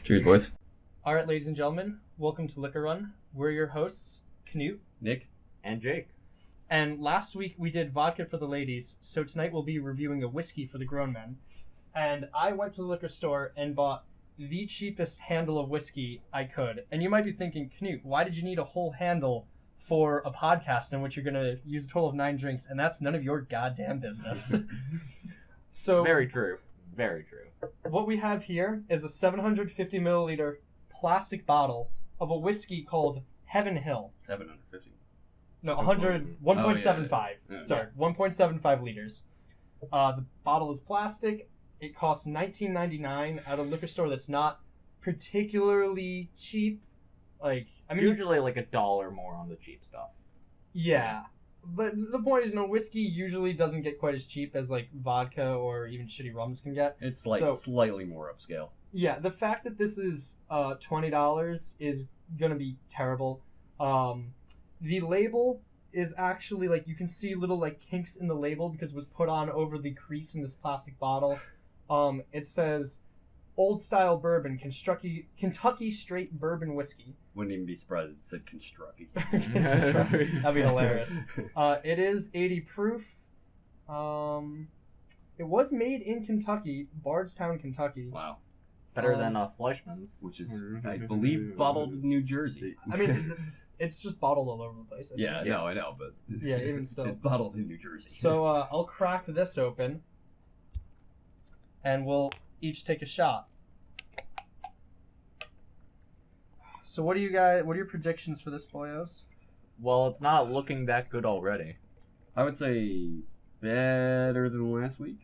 Cheers, boys. All right, ladies and gentlemen, welcome to Liquor Run. We're your hosts, Knute, Nick, and Jake. And last week we did vodka for the ladies, so tonight we'll be reviewing a whiskey for the grown men. And I went to the liquor store and bought the cheapest handle of whiskey I could. And you might be thinking, Knute, why did you need a whole handle for a podcast in which you're going to use a total of 9 drinks? And that's none of your goddamn business. So Very true. Very true. what we have here is a 750 milliliter plastic bottle of a whiskey called Heaven Hill. 750. No, 1.75. Yeah. Sorry, 1.75 liters. The bottle is plastic. It costs $19.99 at a liquor store that's not particularly cheap. Usually like $1 more on the cheap stuff. Yeah. But the point is, whiskey usually doesn't get quite as cheap as like vodka or even shitty rums can get. It's like slightly more upscale. Yeah, the fact that this is $20 is gonna be terrible. The label is actually you can see little kinks in the label because it was put on over the crease in this plastic bottle. It says old style bourbon, Kentucky straight bourbon whiskey. Wouldn't even be surprised if it said Construcky. That'd be hilarious. It is 80 proof. It was made in Kentucky, Bardstown, Kentucky. Wow. Better than Fleischmann's. Which is, I believe, bottled in New Jersey. I mean, it's just bottled all over the place. Yeah, no, I know, but yeah, even still, it's bottled in New Jersey. So I'll crack this open, and we'll each take a shot. So what are your predictions for this, boyos? Well, it's not looking that good already. I would say better than last week.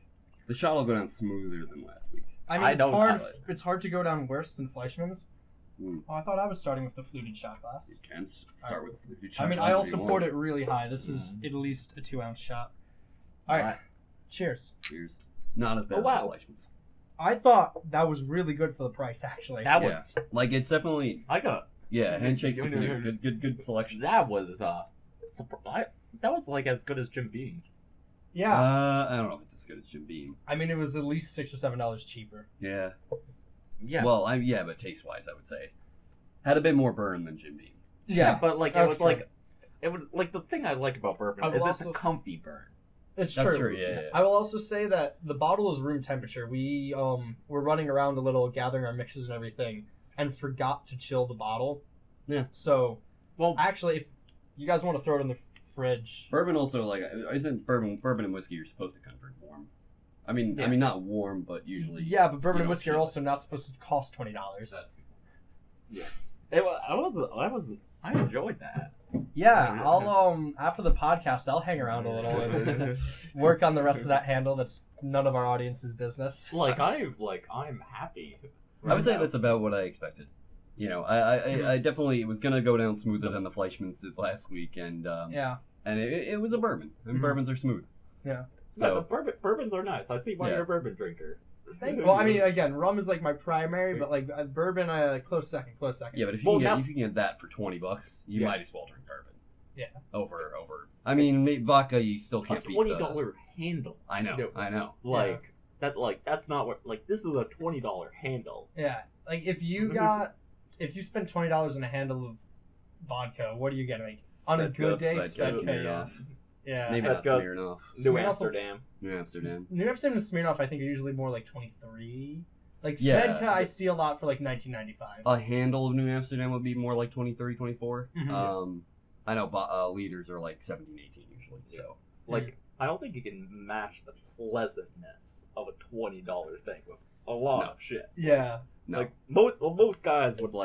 The shot will go down smoother than last week. I mean, it's hard to go down worse than Fleischmann's. Oh, I thought I was starting with the fluted shot glass. You can start with the fluted shot I mean, glass I if also you poured want. it really high. This is at least a 2-ounce shot. All right. Cheers. Cheers. Not as bad as Fleischmann's. I thought that was really good for the price, actually. That was it's definitely handshakes. Good selection. That was that was as good as Jim Beam. Yeah. I don't know if it's as good as Jim Beam. I mean, it was at least $6 or $7 cheaper. Yeah. Yeah. Well, but taste wise, I would say had a bit more burn than Jim Beam. Yeah, but it was the thing I like about bourbon is it's a comfy burn. That's true. true. Yeah. I will also say that the bottle is room temperature. We were running around a little, gathering our mixes and everything, and forgot to chill the bottle. Yeah. So, actually, if you guys want to throw it in the fridge. Bourbon also isn't bourbon and whiskey you're supposed to kind of drink warm. I mean not warm, but usually. Yeah, but bourbon and whiskey are also not supposed to cost $20. Yeah. I enjoyed that. Yeah, I'll after the podcast I'll hang around a little and work on the rest of that handle. That's none of our audience's business. I'm happy. I would say that's about what I expected. I definitely was gonna go down smoother than the Fleischmann's did last week, and and it was a bourbon, and bourbons are smooth. Yeah. So bourbons are nice. I see why you're a bourbon drinker. Well, I mean, again, rum is my primary, but bourbon, close second. Yeah, but if you can get that for $20, you might as well drink bourbon. Yeah. Over. I mean, vodka you still can't beat. $20 handle. I know. That's not what this is a $20 handle. Yeah. If you spend $20 on a handle of vodka, what are you getting? On a good day, Svedka. Yeah. Maybe not Smirnoff. New Amsterdam. New Amsterdam and Smirnoff, I think, are usually more 23. Svedka, Yeah. I see a lot for $19.95. A handle of New Amsterdam would be more 23, 24. Mhm. I know liters are 17, 18 usually. So I don't think you can match the pleasantness of a $20 thing with a lot of shit. Yeah. No. Most guys would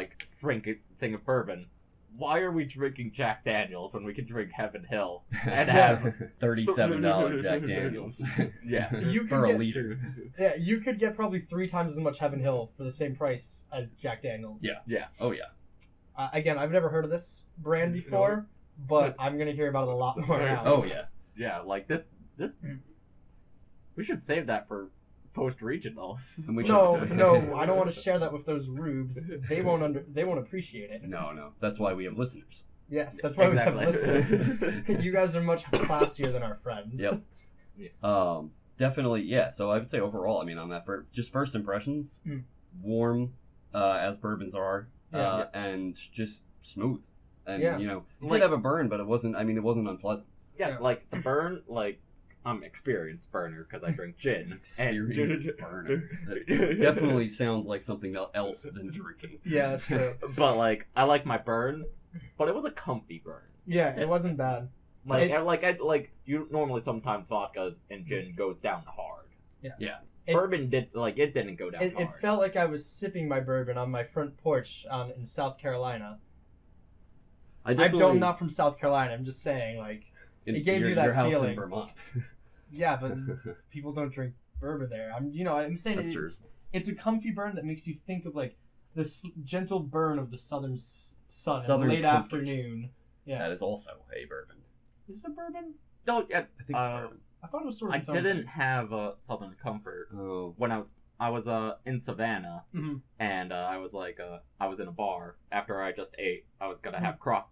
drink a thing of bourbon. Why are we drinking Jack Daniels when we can drink Heaven Hill and have $37 Jack Daniels? Yeah. For a liter. Yeah, you could get probably 3 times as much Heaven Hill for the same price as Jack Daniels. Yeah. Oh yeah. Again, I've never heard of this brand before, but I'm gonna hear about it a lot more now. Oh yeah. Yeah, this. We should save that for post regionals. No, I don't want to share that with those rubes. They won't appreciate it. No, that's why we have listeners. Yes, that's why we have Exactly. listeners. You guys are much classier than our friends. Yep. Definitely, yeah. So I would say overall, I mean, on that just first impressions, warm, as bourbons are, and just smooth. And it like, did have a burn, but it wasn't. I mean, it wasn't unpleasant. Yeah, like the burn, like I'm experienced burner because I drink gin. Experienced burner. That definitely sounds like something else than drinking. Yeah, true. But like, I like my burn, but it was a comfy burn. Yeah, it wasn't bad. Like you normally sometimes vodka and gin goes down hard. Yeah. Bourbon it didn't go down hard. It felt like I was sipping my bourbon on my front porch in South Carolina. I'm not from South Carolina. I'm just saying, like, it gave you that your house feeling. In Vermont. Yeah, but people don't drink bourbon there. I'm saying that's true. It's a comfy burn that makes you think of like the gentle burn of the southern sun in late afternoon. Yeah, that is also a bourbon. Is it a bourbon? No, yeah, I think it's bourbon. I thought it was sort of. I didn't have a Southern Comfort when I was in Savannah, and I was in a bar after I just ate. I was gonna have fried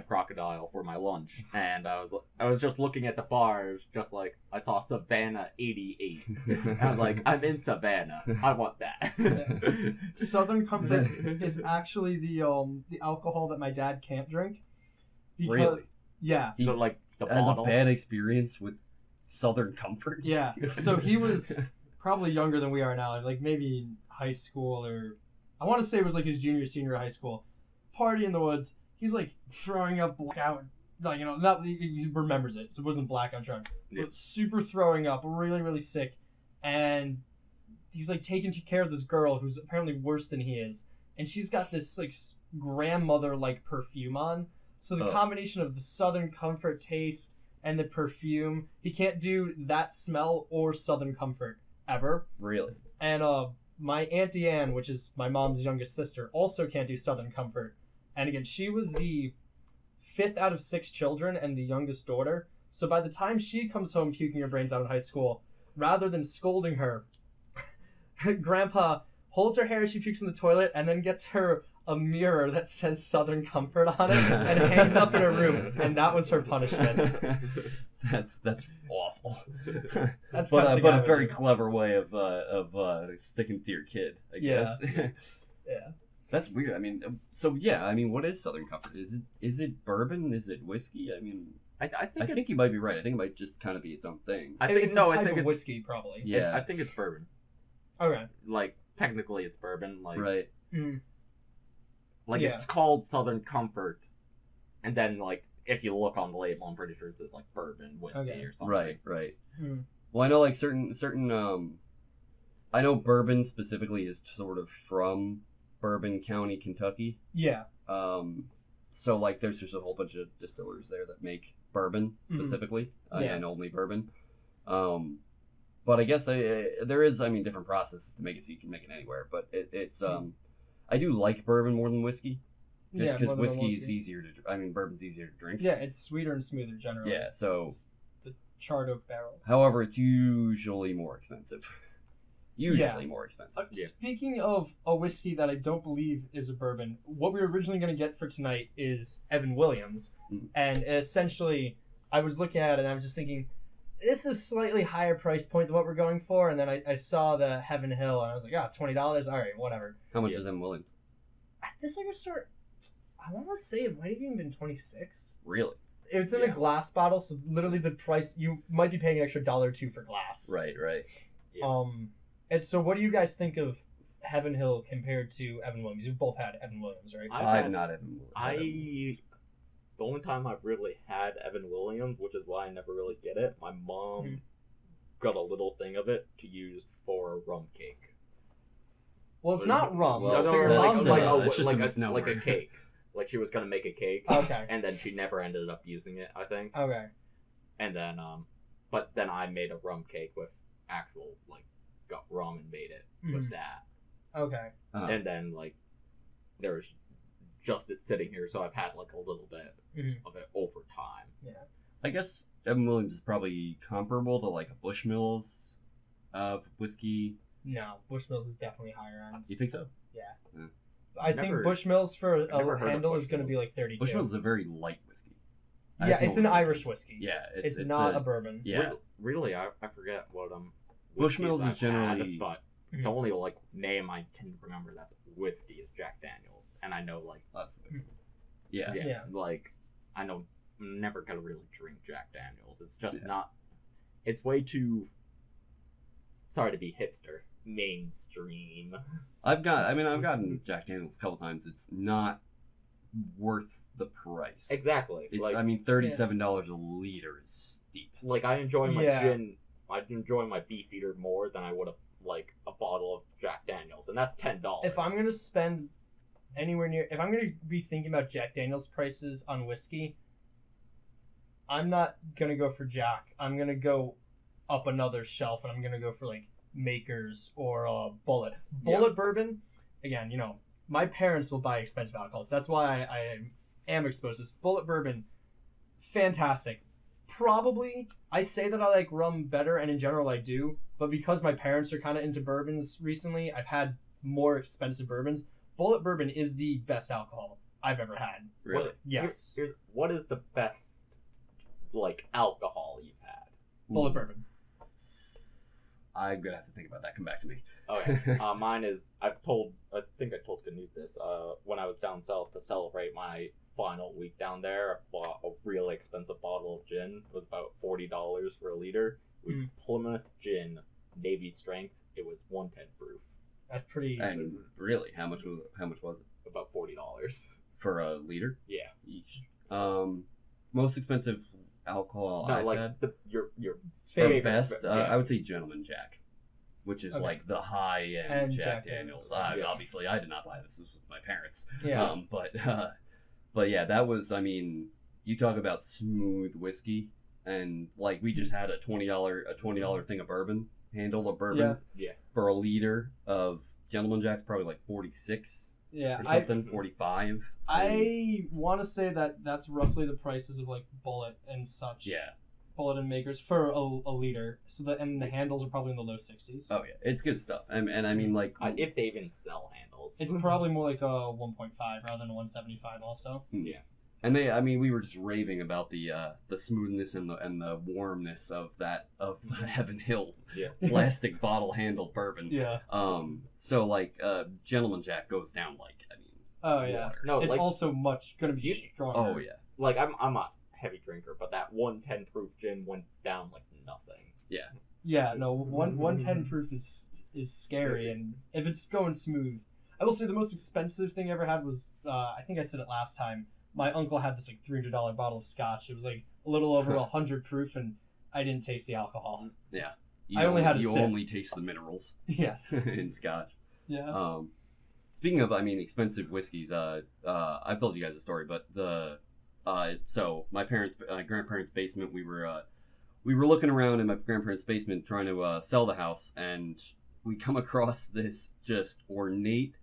crocodile for my lunch, and I was just looking at the bar. It was just like I saw Savannah 88. I was like, I'm in Savannah. I want that. Southern Comfort is actually the alcohol that my dad can't drink. Really? Yeah. He has a bad experience with Southern Comfort. Yeah. So he was probably younger than we are now, like maybe in high school, or I want to say it was like his senior high school. Party in the woods. He's like throwing up blackout. Like, he remembers it, so it wasn't blackout drunk. But super throwing up, really, really sick. And he's like taking care of this girl who's apparently worse than he is. And she's got this like grandmother like perfume on. So the combination of the Southern Comfort taste and the perfume, he can't do that smell or Southern Comfort ever. Really? And my Auntie Anne, which is my mom's youngest sister, also can't do Southern Comfort. And again, she was the 5th out of 6 children and the youngest daughter. So by the time she comes home puking her brains out in high school, rather than scolding her, Grandpa holds her hair as she pukes in the toilet and then gets her a mirror that says Southern Comfort on it and hangs up in her room, and that was her punishment. That's awful. That's but a very clever way of sticking to your kid, I guess. Yeah. That's weird. I mean, what is Southern Comfort? Is it bourbon? Is it whiskey? I mean, I think you might be right. I think it might just kind of be its own thing. I think it's whiskey, probably. Yeah, I think it's bourbon. Okay. Like technically, it's bourbon. Like right. It's called Southern Comfort, and then like if you look on the label, I'm pretty sure it says like bourbon whiskey or something. Right. Well, I know like certain I know bourbon specifically is sort of from Bourbon County, Kentucky. Yeah. So like there's just a whole bunch of distillers there that make bourbon specifically and only bourbon. But I guess there is different processes to make it so you can make it anywhere. But it's I do like bourbon more than whiskey. Just because whiskey is easier to bourbon's easier to drink. Yeah, it's sweeter and smoother generally. Yeah, so it's the charred oak barrels. However, it's usually more expensive. More expensive. Speaking of a whiskey that I don't believe is a bourbon, what we were originally going to get for tonight is Evan Williams. And essentially, I was looking at it and I was just thinking, this is slightly higher price point than what we're going for. And then I saw the Heaven Hill and I was like, $20? All right, whatever. How much is Evan Williams? At this liquor store, I want to say it might have even been $26. Really? It's in a glass bottle, so literally the price, you might be paying an extra $1 or $2 for glass. Right. Yeah. And so what do you guys think of Heaven Hill compared to Evan Williams? You've both had Evan Williams, right? I've not Evan Williams. The only time I've really had Evan Williams, which is why I never really get it, my mom got a little thing of it to use for rum cake. Well, it's not rum. Well, so your mom's like a cake. Like she was gonna make a cake. Okay. And then she never ended up using it, I think. Okay. And then but then I made a rum cake with actual got rum and made it with that. Okay. And then there's just it sitting here, so I've had a little bit of it over time. Yeah. I guess Evan Williams is probably comparable to a Bushmills whiskey. No, Bushmills is definitely higher end. You think so? Yeah. I think Bushmills for a handle is going to be $32. Bushmills is a very light whiskey. Yeah, it's an Irish whiskey. Yeah, it's not a bourbon. Yeah. Really, I forget what Bushmills is generally but The only like name I can remember that's whiskey is Jack Daniels, and I know like That's Yeah. like I know I'm never gonna really drink Jack Daniels. It's just not. It's way too. Sorry to be hipster, mainstream. I've gotten Jack Daniels a couple times. It's not worth the price. Exactly. It's like, $37 a liter is steep. Like I enjoy my gin. I enjoy my Beefeater more than I would have like a bottle of Jack Daniels, and that's $10. If I'm gonna spend anywhere near, if I'm gonna be thinking about Jack Daniels prices on whiskey, I'm not gonna go for Jack. I'm gonna go up another shelf, and I'm gonna go for like Makers or Bullet. Bullet bourbon. Again, my parents will buy expensive alcohols. That's why I am exposed to this. Bullet bourbon, fantastic. Probably, I say that I like rum better, and in general I do, but because my parents are kind of into bourbons recently, I've had more expensive bourbons. Bullet bourbon is the best alcohol I've ever had. Really? Yes. What is the best like alcohol you've had? Bullet bourbon. I'm gonna have to think about that. Come back to me. Okay. Mine is. I think I told Knute this. When I was down south to celebrate my final week down there, I bought a really expensive bottle of gin. It was about $40 for a liter. It was Plymouth Gin, Navy Strength. It was 110 proof. That's pretty. And really, how much was it? About $40 for a liter? Yeah. Each. Most expensive alcohol Not I've like had. your For favorite, best, yeah. I would say Gentleman Jack, which is like the high end And Jack Jack Daniels. Daniels. Obviously, I did not buy this. This was with my parents. Yeah. But yeah, that was. I mean, you talk about smooth whiskey, and like we just had a $20 thing of bourbon, handle of bourbon, for a liter of Gentleman Jack's probably like 46. Yeah, or something, 45. I want to say that that's roughly the prices of like Bullet and such. Yeah. Bullet and Makers for a liter. So and the handles are probably in the low 60s. Oh yeah, it's good stuff. And I mean like if they even sell handles, it's probably more like a 1.5 rather than a 175 also. Yeah. And we were just raving about the smoothness and the warmness of the Heaven Hill plastic bottle handle bourbon. Yeah. So like Gentleman Jack goes down like water. No, it's like, also gonna be stronger. Oh yeah. Like I'm a heavy drinker, but that 110 proof gin went down like nothing. Yeah. Yeah, no, 110 proof is scary, and if it's going smooth, I will say the most expensive thing I ever had was I think I said it last time. My uncle had this like $300 bottle of scotch. It was like a little over 100 proof, and I didn't taste the alcohol. Yeah. You only taste the minerals. Yes. in scotch. Yeah. Speaking of, expensive whiskeys, I've told you guys a story, but so my grandparents' basement, we were looking around in my grandparents' basement trying to sell the house, and we come across this just ornate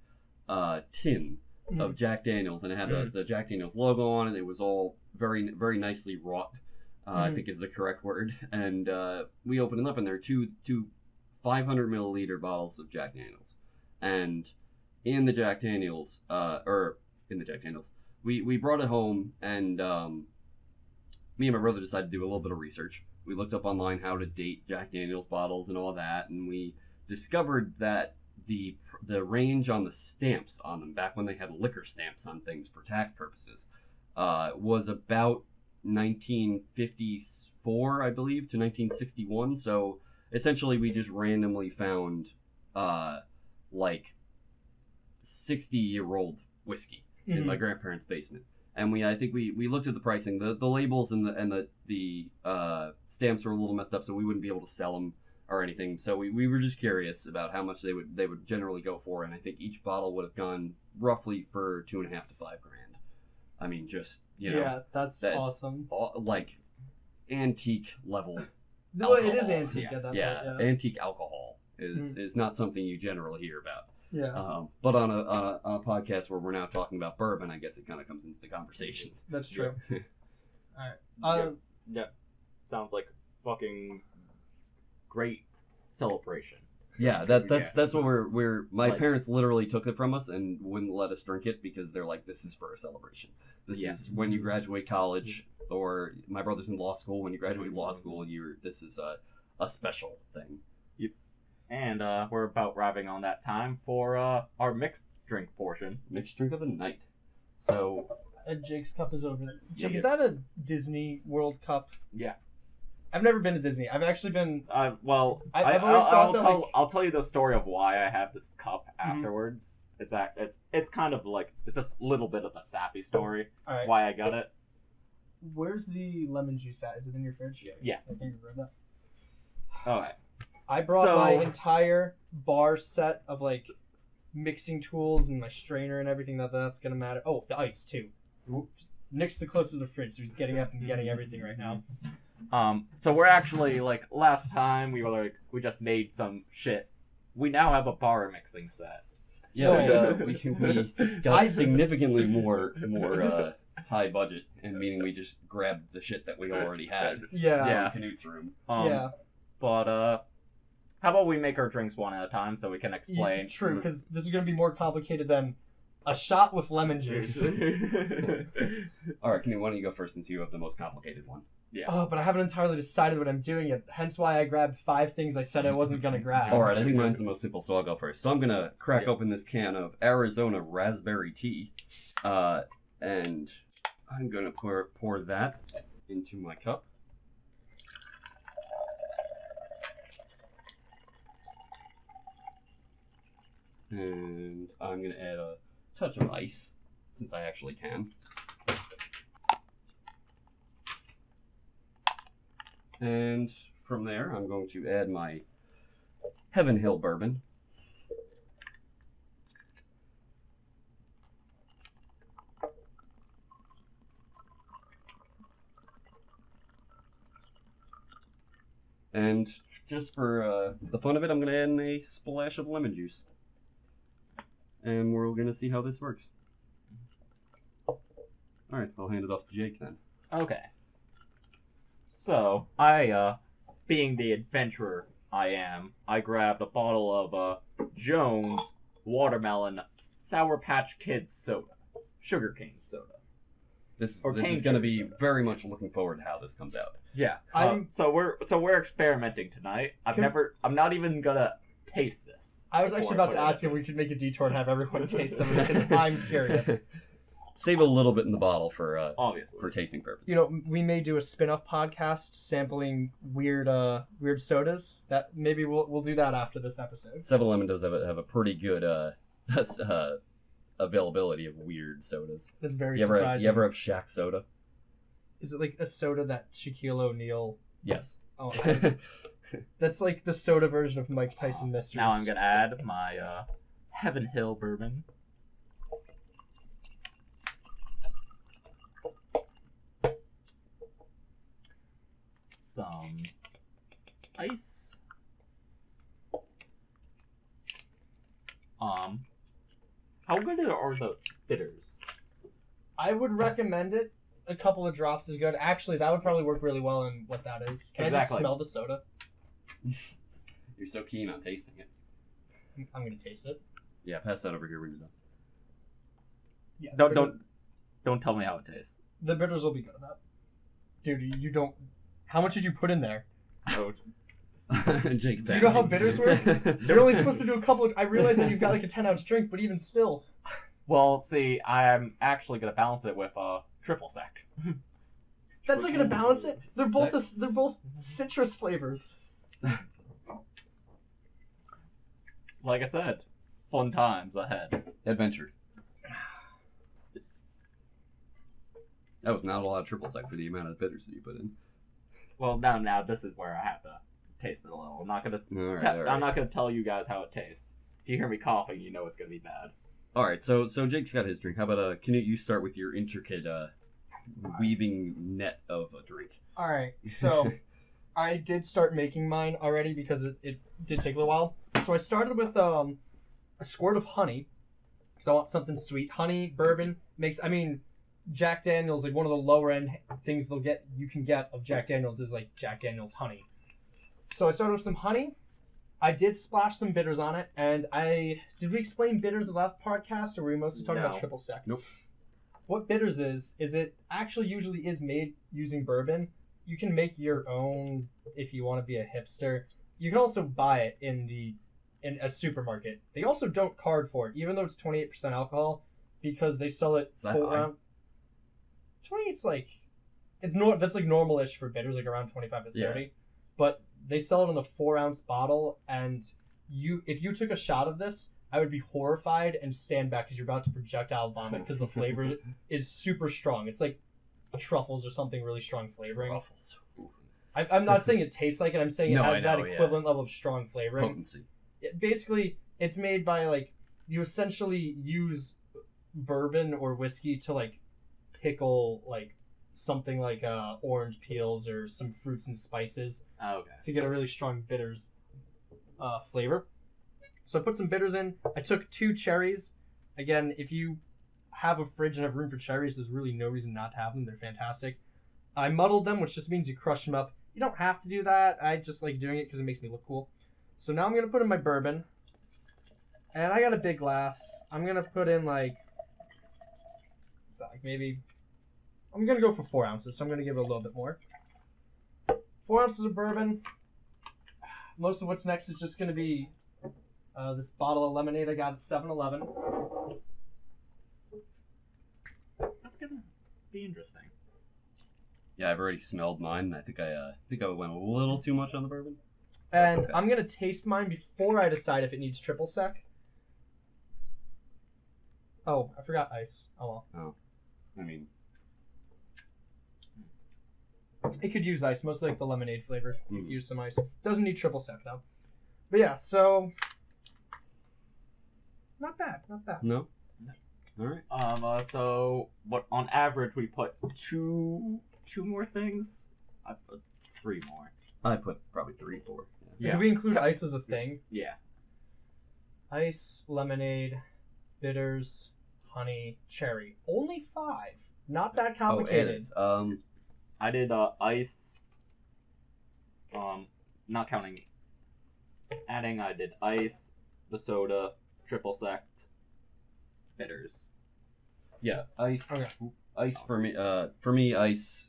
tin of Jack Daniels, and it had the Jack Daniels logo on it. It was all very, very nicely wrought, I think is the correct word. And we opened it up, and there are two 500 milliliter bottles of Jack Daniels, and in the Jack Daniels, we brought it home, and me and my brother decided to do a little bit of research. We looked up online how to date Jack Daniels bottles and all that, and we discovered that the range on the stamps on them, back when they had liquor stamps on things for tax purposes, was about 1954, I believe, to 1961. So essentially, we just randomly found like 60-year-old whiskey in my grandparents' basement. And I think we looked at the pricing. The labels and the stamps were a little messed up, so we wouldn't be able to sell them or anything. So we were just curious about how much they would generally go for, and I think each bottle would have gone roughly for $2.5 to $5 grand. I mean, just yeah, that's awesome. Like antique level. No, it is antique. Yeah, antique alcohol is not something you generally hear about. Yeah. But on a podcast where we're now talking about bourbon, I guess it kind of comes into the conversation. That's true. All right. Yeah. Sounds like fucking great celebration. Yeah, that's what we're my parents literally took it from us and wouldn't let us drink it because they're like, this is for a celebration. This is when you graduate college, or my brother's in law school. When you graduate law school, this is a special thing. And we're about arriving on that time for our mixed drink portion. Mixed drink of the night. So Jake's cup is over there. Jake, Yeah. is that a Disney World Cup? Yeah. I've never been to Disney. I've actually been. I've always thought that, like- I'll tell you the story of why I have this cup afterwards. It's kind of like it's a little bit of a sappy story All right. why I got it. Where's the lemon juice at? Is it in your fridge? Yeah. I think you read that. Okay. I brought So- my entire bar set of like mixing tools and my strainer and everything that's gonna matter. Oh, the ice too. Nick's the closest to the fridge, so he's getting up and getting everything right now. So we're actually like last time we were like we just made some shit. We now have a bar mixing set. yeah, we got significantly more high budget, and meaning we just grabbed the shit that we already had Yeah. from Knute's room. Yeah. But how about we make our drinks one at a time so we can explain? True, because this is gonna be more complicated than a shot with lemon juice. All right, Knute, why don't you go first since you have the most complicated one? Oh, but I haven't entirely decided what I'm doing yet. Hence why I grabbed 5 things I said I wasn't gonna grab. All right, I think mine's the most simple, so I'll go first. So I'm gonna crack open this can of Arizona raspberry tea, and I'm gonna pour that into my cup. And I'm gonna add a touch of ice, since I actually can. And from there, I'm going to add my Heaven Hill bourbon. And just for the fun of it, I'm going to add in a splash of lemon juice. And we're going to see how this works. Alright, I'll hand it off to Jake then. Okay. So, I, being the adventurer I am, I grabbed a bottle of, Jones Watermelon Sour Patch Kids soda. Sugar cane soda. This is Or going cane to be sugar soda. very much looking forward to how this comes out. Yeah. I'm- So we're experimenting tonight. I'm not even gonna taste this. I was actually about to ask you. if we could make a detour and have everyone taste some of it because I'm curious. Save a little bit in the bottle for Obviously. tasting purposes. You know, we may do a spin-off podcast sampling weird sodas. That maybe we'll do that after this episode. 7-Eleven does have a pretty good availability of weird sodas. That's very You surprising. ever have Shaq soda? Is it like a soda that Shaquille O'Neal? Yes. Oh, that's like the soda version of Mike Tyson Mysteries. Now I'm gonna add my Heaven Hill bourbon. Some ice. How good are the bitters? I would recommend it. A couple of drops is good. Actually, that would probably work really well in what that is. Can I just Exactly. smell the soda? You're so keen on tasting it. I'm gonna taste it. Yeah, pass that over here when you're done. Yeah. Don't tell me how it tastes. The bitters will be good enough. Dude, you don't. How much did you put in there? Oh, Jake's Do you know how bitters work? You're only supposed to do a couple of. I realize that you've got like a 10-ounce drink, but even still. well, see, I'm actually gonna balance it with triple sec. That's not gonna balance it. They're both citrus flavors. Like I said, fun times ahead. Adventure. That was not a lot of triple sec for the amount of bitters that you put in. Well, now this is where I have to taste it a little. I'm not gonna. All right, I'm not gonna tell you guys how it tastes. If you hear me coughing, you know it's gonna be bad. All right, so Jake's got his drink. How about Knute, you start with your intricate weaving net of a drink. All right, so I did start making mine already because it did take a little while. So I started with a squirt of honey because I want something sweet. Honey, bourbon Jack Daniels, like one of the lower end things you can get of Jack Daniels is like Jack Daniels honey. So I started with some honey. I did splash some bitters on it, and did we explain bitters in the last podcast, or were we mostly talking about No. triple sec? Nope. What bitters is it actually usually is made using bourbon. You can make your own if you want to be a hipster. you can also buy it in a supermarket. They also don't card for it, even though it's 28% alcohol, because they sell it Is that full high? around 28's like that's like normal-ish for bitters, like around 25 to 30. Yeah. But they sell it in a 4-ounce bottle, and if you took a shot of this, I would be horrified and stand back because you're about to projectile vomit because the flavor is super strong. It's like truffles or something really strong flavoring. Truffles. I'm not saying it tastes like it. I'm saying it No, has I that know, yeah. equivalent level of strong flavoring. Potency. Basically, it's made by like you essentially use bourbon or whiskey to like pickle like something like orange peels or some fruits and spices Okay. to get a really strong bitters flavor. So I put some bitters in. I took 2 cherries. Again, if you have a fridge and have room for cherries, there's really no reason not to have them. They're fantastic. I muddled them, which just means you crush them up. You don't have to do that. I just like doing it because it makes me look cool. So now I'm going to put in my bourbon. And I got a big glass. I'm going to put in like... What's that, like maybe... I'm going to go for 4 ounces, so I'm going to give it a little bit more. 4 ounces of bourbon. Most of what's next is just going to be this bottle of lemonade I got at 7-Eleven. That's gonna be interesting. Yeah, I've already smelled mine. I think I went a little too much on the bourbon. And okay. I'm going to taste mine before I decide if it needs triple sec. Oh, I forgot ice. Oh well. I mean, It could use ice, mostly like the lemonade flavor. You could use some ice. Doesn't need triple sec though. But yeah, so not bad, not bad. no. All right. So what on average we put two more things? I put 3 more. I put probably 3, 4. Yeah. Do we include ice as a thing? Yeah. Ice, lemonade, bitters, honey, cherry. Only 5. Not that Oh, it complicated. is. I did ice. Not counting adding, I did ice, the soda, triple sect, bitters. Yeah, ice. Okay. Ice for me. Ice.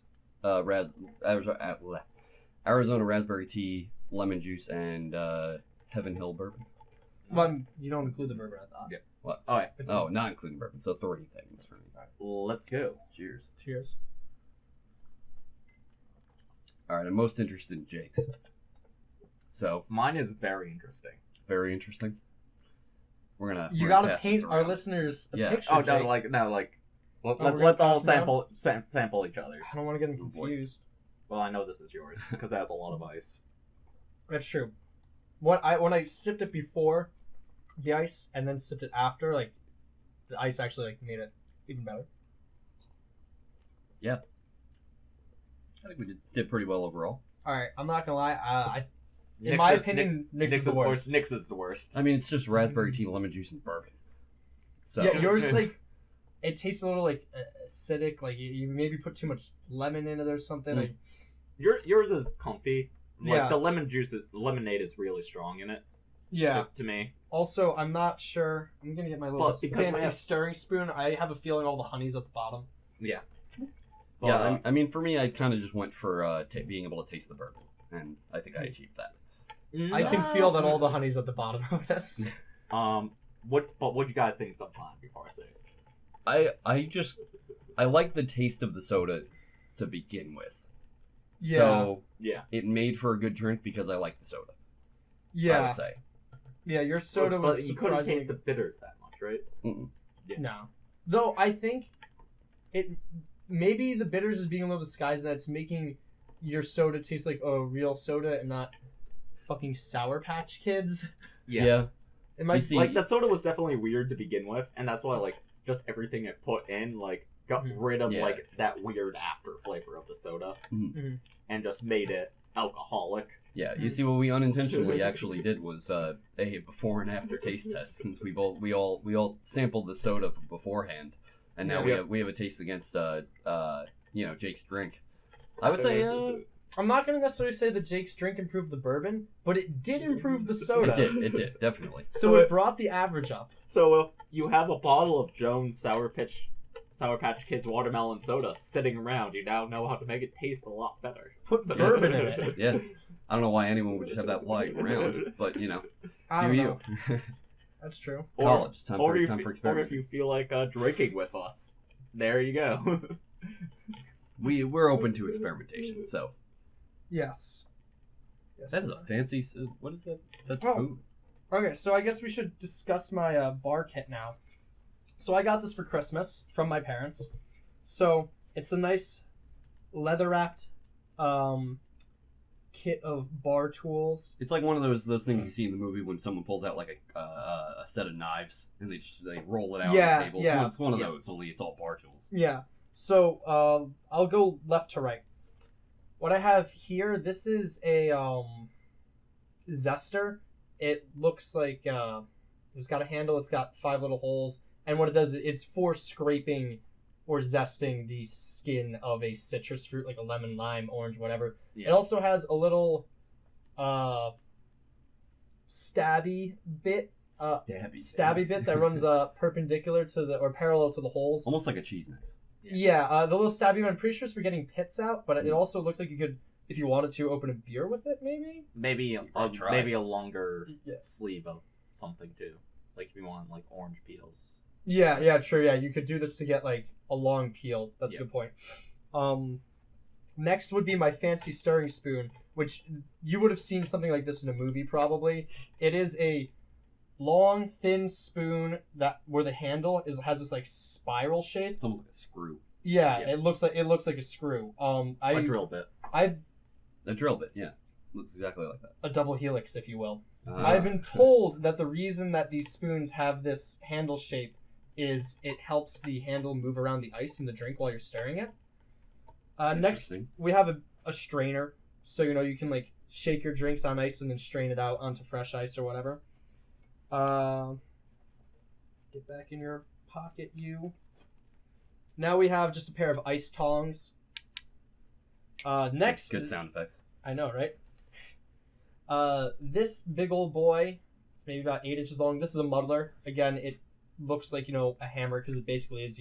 Arizona raspberry tea, lemon juice, and Heaven Hill bourbon. But you don't include the bourbon, I thought. Yeah. What? All right. Oh, not including bourbon. So 3 things for me. Let's go. Cheers. Cheers. All right, I'm most interested in Jake's. So Mine is very interesting. very interesting. We're gonna. You we're gotta gonna pass paint this our around. listeners a Yeah. picture. Oh, Jake. let's we're gonna let's all pass them around? sample each other's. I don't want to get them Oh, boy. confused. Well, I know this is yours because it has a lot of ice. That's true. When I sipped it before the ice and then sipped it after, like the ice actually like made it even better. I think we did pretty well overall. All right, I'm not gonna lie. In Nick's my is- opinion, Nick's is Nick's the worst. Nick's is the worst. I mean, it's just raspberry tea, lemon juice, and bourbon. So Yeah, yours like it tastes a little like acidic. Like you maybe put too much lemon in it or something. Like Yours is comfy. Like Yeah. the lemonade is really strong in it. yeah. To me. Also, I'm not sure. I'm gonna get my little But because we fancy have- stirring spoon. I have a feeling all the honey's at the bottom. Yeah. yeah, I mean, for me, I kind of just went for being able to taste the bourbon, and I think I achieved that. I can feel that all the honey's at the bottom of this. What you gotta think sometime before I say it. I like the taste of the soda to begin with. Yeah. So Yeah. it made for a good drink because I like the soda. I Yeah. would say. Yeah, your soda was But you couldn't surprisingly taste the bitters that much, right? Mm-mm. No. Though I think it maybe the bitters is being a little disguised, and that's making your soda taste like a real soda and not fucking Sour Patch Kids. Yeah. It might You see- Like the soda was definitely weird to begin with, and that's why like just everything it put in like got Mhm. rid of Yeah. like that weird after flavor of the soda, Mhm. and just made it alcoholic. Yeah, you see what we unintentionally actually did was a before and after taste test, since we all sampled the soda beforehand, and now Yeah. we have a taste against Jake's drink. I would say I'm not gonna necessarily say that Jake's drink improved the bourbon, but it did improve the soda. it did definitely. So it brought the average up. So if you have a bottle of Jones Sour Patch Kids watermelon soda sitting around, you now know how to make it taste a lot better. Put bourbon in it. Yeah, I don't know why anyone would just have that lying around, but you know, I do don't you? know. That's true. College, time for or if experimenting. you feel like drinking with us, there you go. We're open to experimentation, so. Yes. That is a fancy. What is that? That's Oh. food. Okay, so I guess we should discuss my bar kit now. So I got this for Christmas from my parents. So it's the nice leather wrapped kit of bar tools. It's like one of those things you see in the movie when someone pulls out like a set of knives and they roll it out on the table. Yeah. It's one of those, only it's all bar tools. Yeah. So I'll go left to right. What I have here, this is a zester. It looks like it's got a handle. It's got 5 little holes, and what it does is for scraping or zesting the skin of a citrus fruit, like a lemon, lime, orange, whatever. Yeah. It also has a little stabby bit. Stabby bit that runs perpendicular to or parallel to the holes. Almost like a cheese knife. Yeah, the little stabby one, I'm pretty sure it's for getting pits out, but it also looks like you could, if you wanted to, open a beer with it, maybe? Maybe a longer Yes. sleeve of something too. Like if you want like orange peels. Yeah, true, yeah. You could do this to get, like, a long peel. That's a good point. Next would be my fancy stirring spoon, which you would have seen something like this in a movie, probably. It is a long, thin spoon where the handle has this, like, spiral shape. It's almost like a screw. Yeah. It looks like a screw. A drill bit. A drill bit, yeah. Looks exactly like that. A double helix, if you will. I've been told that the reason that these spoons have this handle shape is it helps the handle move around the ice in the drink while you're stirring it. Next, we have a strainer, so you can like shake your drinks on ice and then strain it out onto fresh ice or whatever. Get back in your pocket, you. Now we have just a pair of ice tongs. Next, good sound effects. I know, right? This big old boy, it's maybe about 8 inches long. This is a muddler. Again, it looks like a hammer because it basically is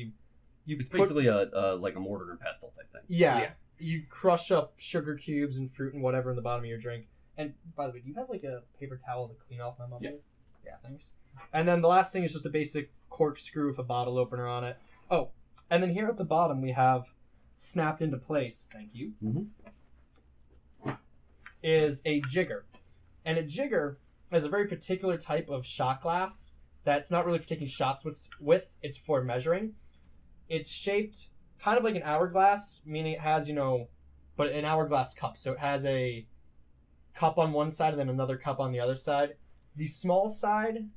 It's basically a like a mortar and pestle type thing. Yeah. You crush up sugar cubes and fruit and whatever in the bottom of your drink. And by the way, do you have like a paper towel to clean off my muddler? Yeah, thanks. And then the last thing is just a basic corkscrew with a bottle opener on it. Oh, and then here at the bottom we have snapped into place. Thank you. Is a jigger. And a jigger is a very particular type of shot glass that's not really for taking shots with, it's for measuring. It's shaped kind of like an hourglass, meaning it has, but an hourglass cup. So it has a cup on one side and then another cup on the other side. The small side,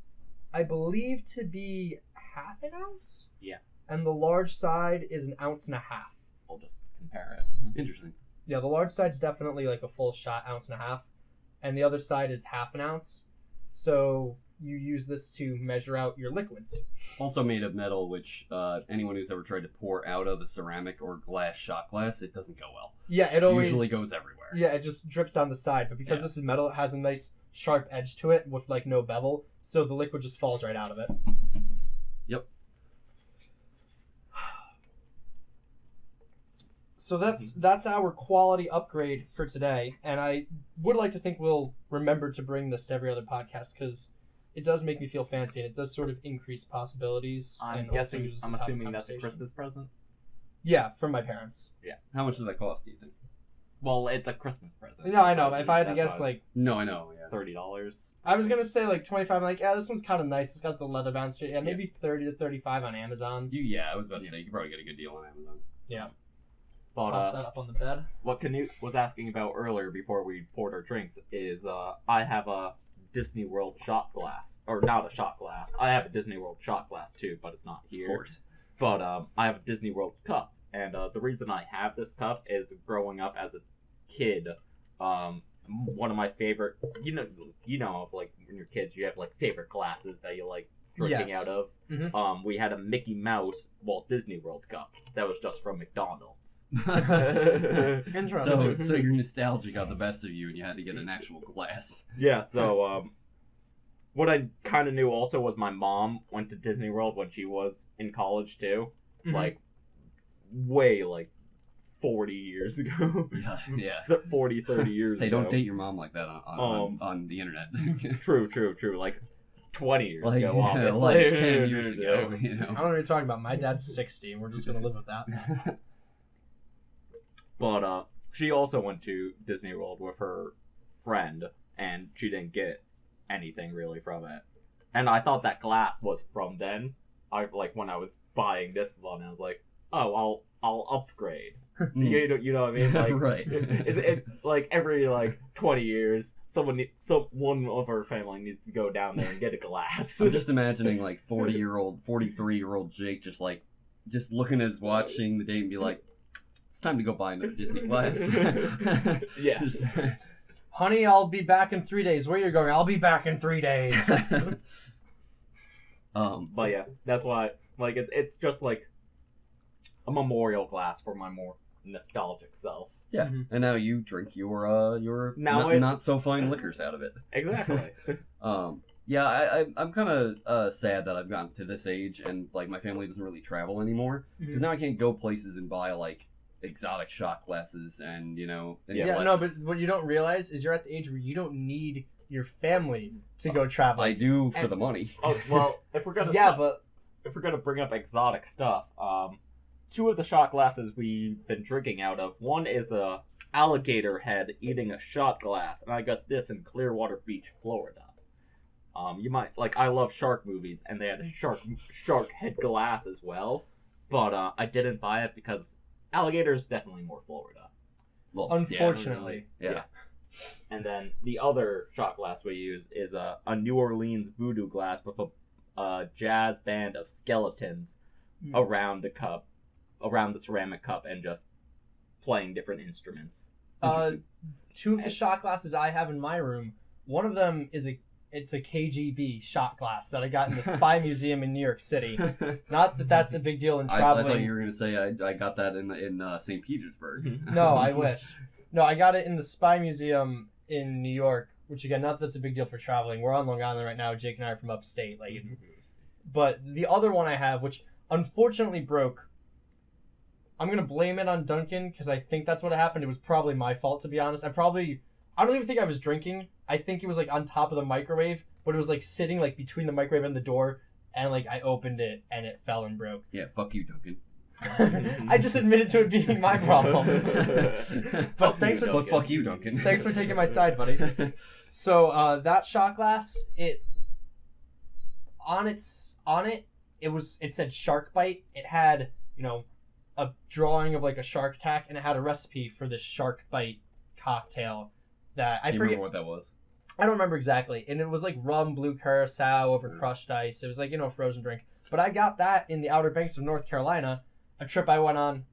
I believe to be 1/2 ounce. Yeah. And the large side is 1.5 ounces. We'll just compare it. Interesting. Yeah, the large side's definitely like a full shot, 1.5 ounces. And the other side is 1/2 ounce. So you use this to measure out your liquids. Also made of metal, which anyone who's ever tried to pour out of a ceramic or glass shot glass, it doesn't go well. Yeah, it always usually goes everywhere. Yeah, it just drips down the side. But because this is metal, it has a nice sharp edge to it with like no bevel, so the liquid just falls right out of it. Yep. So that's our quality upgrade for today, and I would like to think we'll remember to bring this to every other podcast because it does make me feel fancy and it does sort of increase possibilities. I'm assuming that's a Christmas present. Yeah, from my parents. Yeah. How much does that cost, do you think? Well, it's a Christmas present. No, I know. But if I had to guess, like no, I know. Yeah. $30. I was gonna say like 25. I'm like, yeah, this one's kind of nice. It's got the leather bound straight. Yeah, maybe 30 to 35 on Amazon. I was about to say you could probably get a good deal on Amazon. Yeah. But Toss that up on the bed. What Knute was asking about earlier before we poured our drinks is I have a Disney World shot glass, or not a shot glass. I have a Disney World shot glass too, but it's not here. Of course. But I have a Disney World cup, and the reason I have this cup is growing up as a kid. One of my favorite, you know, like when you're kids, you have like favorite glasses that you like drinking out of. Mm-hmm. We had a Mickey Mouse Walt Disney World cup that was just from McDonald's. Interesting. So your nostalgia got the best of you, and you had to get an actual glass. Yeah. So what I kind of knew also was my mom went to Disney World when she was in college too, Mm-hmm. like way like 40 years ago. Yeah. 40, 30 years Hey, ago. don't date your mom like that on the internet. True. Like 20 years like, ago, obviously. like 10 years ago, I don't know what you're talking about. My dad's 60, and we're just gonna live with that. But she also went to Disney World with her friend, and she didn't get anything really from it. And I thought that glass was from then. When I was buying this one, I was like, oh, I'll upgrade. You know what I mean? Like, right. Like every 20 years, one of our family needs to go down there and get a glass. I'm just imagining 43-year-old Jake just looking at his watch, seeing the date, and be like, it's time to go buy another Disney glass. Yeah. Honey, I'll be back in 3 days. Where are you going? I'll be back in 3 days. But yeah, that's why it's just like a memorial glass for my more nostalgic self. Yeah, and now you drink your not so fine liquors out of it. Exactly. Yeah, I'm kind of sad that I've gotten to this age and my family doesn't really travel anymore because now I can't go places and buy exotic shot glasses and but what you don't realize is you're at the age where you don't need your family to go travel. I do for the money. Oh well, if we're gonna if we're gonna bring up exotic stuff, two of the shot glasses we've been drinking out of. One is a alligator head eating a shot glass, and I got this in Clearwater Beach, Florida. You might I love shark movies, and they had a shark head glass as well, but I didn't buy it because alligator is definitely more Florida. Well, unfortunately, yeah. And then the other shot glass we use is a New Orleans voodoo glass with a jazz band of skeletons around the cup, around the ceramic cup, and just playing different instruments. Two of the shot glasses I have in my room, one of them is a KGB shot glass that I got in the Spy Museum in New York City. Not that that's a big deal in traveling. I thought you were going to say I got that in St. Petersburg. No, I wish. No, I got it in the Spy Museum in New York, which again, not that's a big deal for traveling. We're on Long Island right now. Jake and I are from upstate. But the other one I have, which unfortunately broke, I'm going to blame it on Duncan because I think that's what happened. It was probably my fault, to be honest. I don't even think I was drinking. I think it was on top of the microwave, but it was sitting between the microwave and the door, and I opened it and it fell and broke. Yeah, fuck you, Duncan. I just admitted to it being my problem. But fuck you, Duncan. Thanks for taking my side, buddy. So that shot glass, it said shark bite. It had a drawing of a shark attack, and it had a recipe for this shark bite cocktail that I forget. Remember what that was? I don't remember exactly. And it was rum, blue curacao over crushed ice. It was a frozen drink. But I got that in the Outer Banks of North Carolina, a trip I went on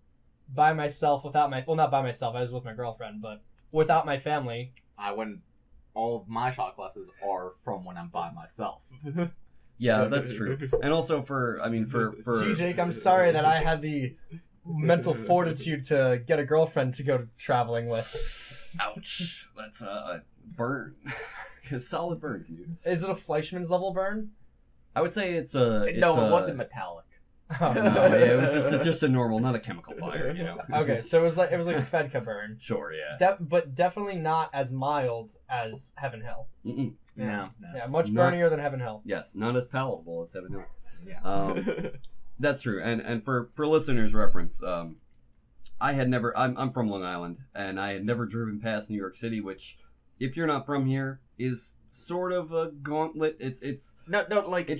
by myself not by myself. I was with my girlfriend, but without my family. All of my shot glasses are from when I'm by myself. Yeah, that's true. And also for Gee, Jake, I'm sorry that I had the mental fortitude to get a girlfriend to go traveling with. Ouch. That's a burn. A solid burn, dude. Is it a Fleischmann's level burn? I would say it wasn't metallic. Oh, no, it was just a normal, not a chemical fire, Okay, so it was like a Svedka burn. Sure, yeah. But definitely not as mild as Heaven Hill. Mm-mm. No. Yeah, much burnier than Heaven Hill. Yes, not as palatable as Heaven Hill. Yeah. That's true. And for listeners' reference, I'm from Long Island, and I had never driven past New York City, which, if you're not from here, is sort of a gauntlet. It's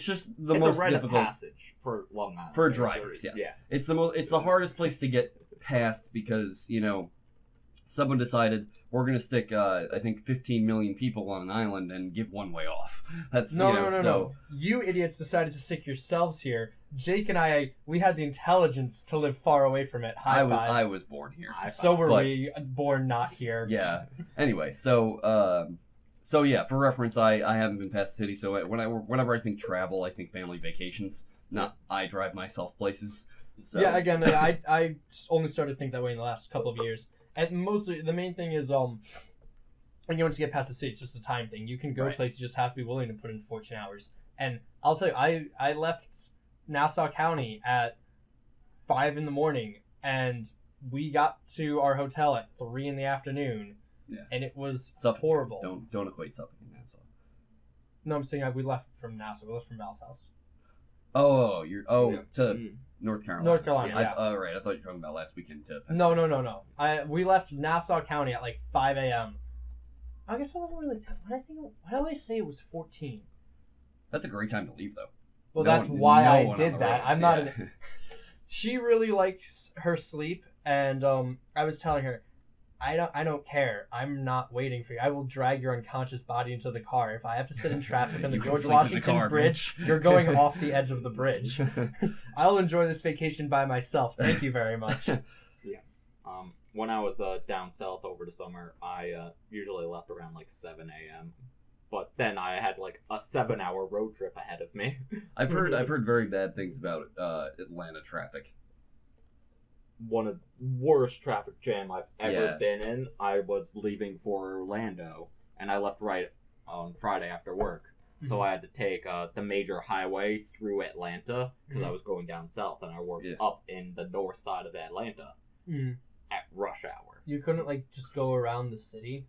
just the most a rite difficult of passage for Long Island for drivers. Yes, yeah. It's the hardest place to get past because someone decided we're gonna stick I think 15 million people on an island and give one way off. That's no. You idiots decided to stick yourselves here. Jake and we had the intelligence to live far away from it. I was born here. So were we, born not here. Yeah. Anyway, so yeah, for reference, I haven't been past the city, so whenever I think travel, I think family vacations, not I drive myself places. So. Yeah, again, I only started to think that way in the last couple of years. And mostly, the main thing is, when you want to get past the city, it's just the time thing. You can go places, you just have to be willing to put in 14 hours. And I'll tell you, I left Nassau County at 5 in the morning, and we got to our hotel at 3 in the afternoon, and it was horrible. Don't equate Suffolk and Nassau. No, I'm saying we left from Nassau. We left from Val's house. Oh, to North Carolina. North Carolina, yeah. Right, I thought you were talking about last weekend to Penn No. State. We left Nassau County at like 5 a.m. I guess that wasn't really 10. Why do I always say it was 14? That's a great time to leave, though. Well, that's why I did that. I'm not. She really likes her sleep, and I was telling her, I don't care. I'm not waiting for you. I will drag your unconscious body into the car. If I have to sit in traffic on the George Washington Bridge, you're going off the edge of the bridge. I'll enjoy this vacation by myself. Thank you very much. Yeah. When I was down south over the summer, I usually left around like 7 a.m. But then I had like a 7-hour road trip ahead of me. I've heard very bad things about Atlanta traffic. One of the worst traffic jam I've ever been in. I was leaving for Orlando, and I left right on Friday after work. So I had to take the major highway through Atlanta because I was going down south, and I worked up in the north side of Atlanta at rush hour. You couldn't like just go around the city?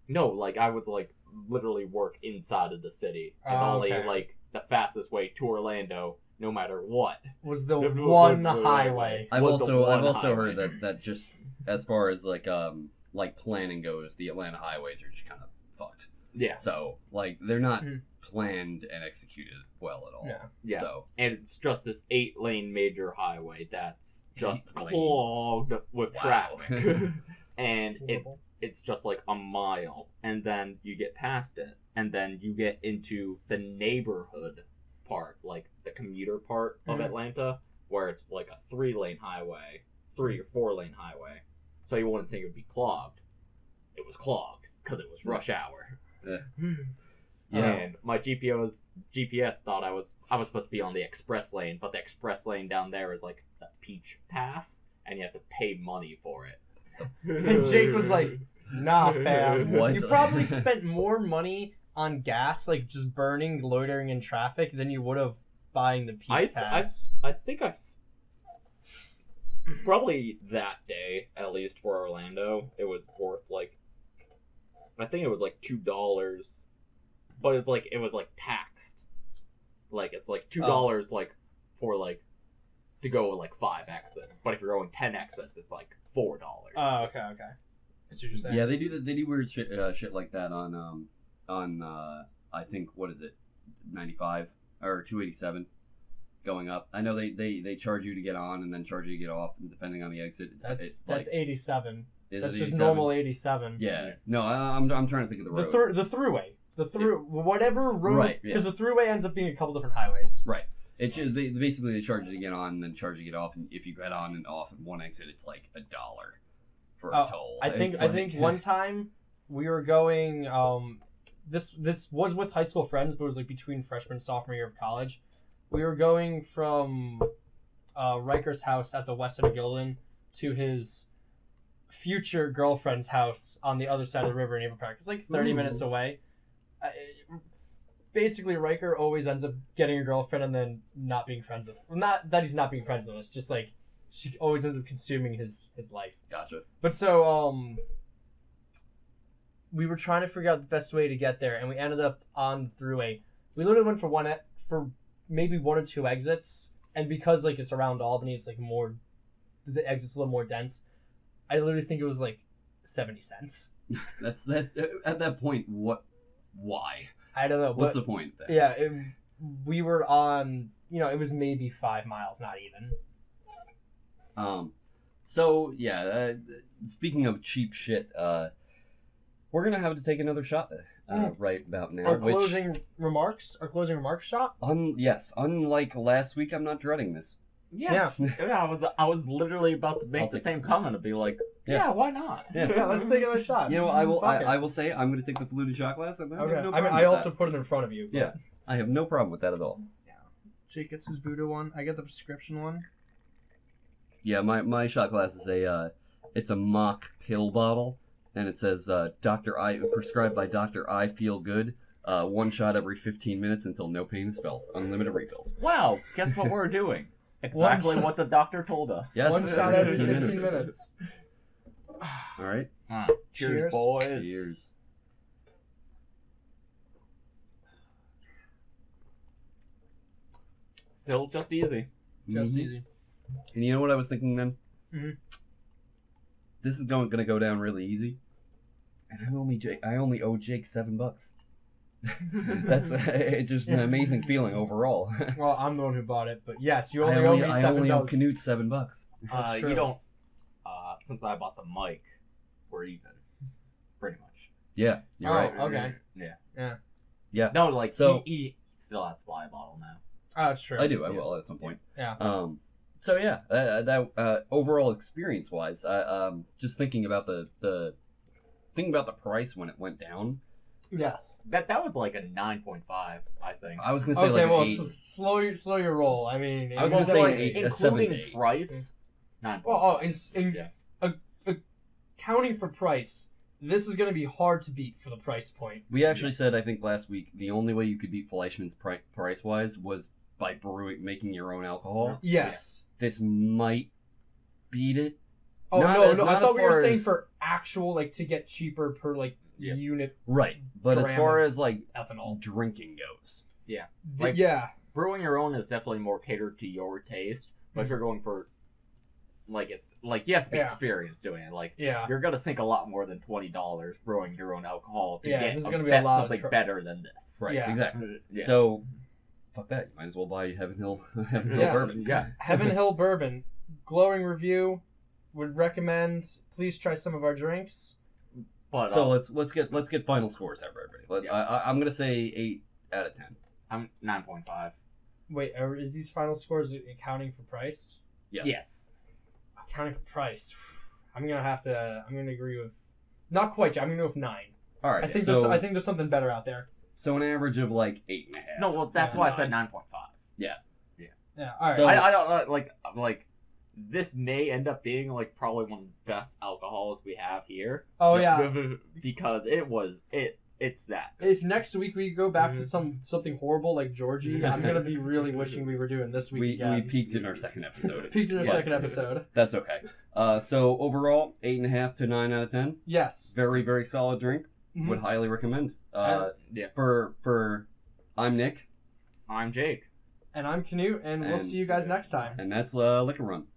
No, like I would like literally work inside of the city, and only like the fastest way to Orlando, no matter what, was the one highway. I've also heard that just as far as like planning goes, the Atlanta highways are just kind of fucked. Yeah. So like they're not planned and executed well at all. Yeah. So and it's just this 8-lane major highway that's just clogged with traffic, and it's just like a mile, and then you get past it, and then you get into the neighborhood part, like the commuter part of Atlanta, where it's like a 3-lane highway, 3 or 4-lane highway. So you wouldn't think it would be clogged. It was clogged because it was rush hour. And my GPS thought I was supposed to be on the express lane, but the express lane down there is like the Peach Pass, and you have to pay money for it. And Jake was like, nah, fam. What? You probably spent more money on gas, like just burning, loitering in traffic, than you would have buying the Peach Pass. I think I've probably that day, at least for Orlando, it was worth like, I think it was like $2, but it's like, it was like taxed. Like, it's like $2 like for like to go like 5 exits, but if you're going 10 exits, it's like $4. Oh, okay. That's what you're saying. Yeah, they do weird shit like that on I think, what is it, 95 or 287 going up. I know they charge you to get on and then charge you to get off, and depending on the exit. That's 87. Is that's it just 87? Normal 87. Yeah. No, I'm trying to think of the road. The throughway. Whatever road. Right. Because the throughway ends up being a couple different highways. Right. It should basically they charge you to get on and then charge you to get off, and if you get on and off in one exit, it's like $1 for a toll. I think one time we were going. This was with high school friends, but it was like between freshman and sophomore year of college. We were going from Riker's house at the west end of Gildan to his future girlfriend's house on the other side of the river in Avon Park. It's like 30 minutes away. Basically, Riker always ends up getting a girlfriend and then not being friends with. Well, not that he's not being friends with us, just like she always ends up consuming his life. Gotcha. But so we were trying to figure out the best way to get there, and we ended up on the throughway. We literally went for maybe 1 or 2 exits, and because like it's around Albany, it's like more, the exit's a little more dense. I literally think it was like 70 cents. That's that. At that point, why? I don't know. What's the point then? Yeah, we were on, it was maybe 5 miles, not even. So yeah, speaking of cheap shit, we're gonna have to take another shot right about now. Our closing remarks shot. Yes, unlike last week, I'm not dreading this. Yeah. I was literally about to make the same comment and be like, why not? Yeah, let's take another shot. I will say I'm going to take the polluted shot glass. And okay. I also put it in front of you. But... Yeah, I have no problem with that at all. Yeah. Jake gets his voodoo one. I get the prescription one. Yeah, my shot glass is it's a mock pill bottle, and it says prescribed by Dr. I Feel Good. 1 shot every 15 minutes until no pain is felt. Unlimited refills. Wow, guess what we're doing? Exactly what the doctor told us. Yes. One shot every 15 15 minutes. All right. Cheers, Cheers. boys. Cheers. Still just easy. Just Mhm. easy. And you know what I was thinking then? Mhm. This is going to go down really easy, and I only owe Jake $7. That's it's just an amazing feeling overall. Well, I'm the one who bought it, but yes, you I only owe me I only owe $7. Knute $7. That's true. You don't. Since I bought the mic, we're even. Pretty much. Yeah, you're Oh, right. okay. Yeah. No, like So- he still has to buy a bottle now. Oh, that's true. I do. I will at some point. Yeah. So yeah, that overall experience wise, just thinking about the price when it went down. Yes. That was like a 9.5, I think. I was gonna say Okay, like well, an 8. slow your roll. I mean, I was it gonna wasn't say like, an 8, a 7 to including 8. price. 9.5. Well, accounting for price, this is going to be hard to beat for the price point. We actually said I think last week the only way you could beat Fleischmann's price wise was by making your own alcohol. Yes. This might beat it. Oh Not no, as- no! I not thought as we were far saying as- for actual to get cheaper per Yeah. unit Right, but as Gram far of as like ethanol. drinking goes, Like- Yeah. Brewing your own is definitely more catered to your taste, but if you're going for it's like you have to be Yeah. experienced doing it. Like Yeah. you're gonna sink a lot more than $20 brewing your own alcohol to Yeah, get this is gonna be a lot of something tr- better than this. right? Yeah. Exactly. Yeah. So, fuck that. You might as well buy Heaven Hill Yeah. bourbon. Yeah. Heaven Hill Bourbon, glowing review. Would recommend. Please try some of our drinks. But So let's get final scores out for everybody. I'm gonna say 8 out of 10. I'm 9.5. Wait, is these final scores accounting for price? Yes. Yes. Accounting for price. I'm gonna agree with. Not quite. I'm gonna go with 9. All right. I think so, there's something better out there. so an average of like 8.5. No, well that's Yeah, why I said 9.5. Yeah. All right. So- I don't know. Like this may end up being like probably one of the best alcohols we have here. oh yeah. Because it's that. If next week we go back to something horrible like Georgie, I'm gonna be really wishing we were doing this week we again. peaked in our second episode. Peaked in our But second episode. That's okay. So overall, 8.5 to 9 out of 10. Yes. Very very solid drink. Mhm. Would highly recommend. Yeah. For I'm Nick, I'm Jake. And I'm Knute, and we'll And- see you guys next time. and that's Liquor Run.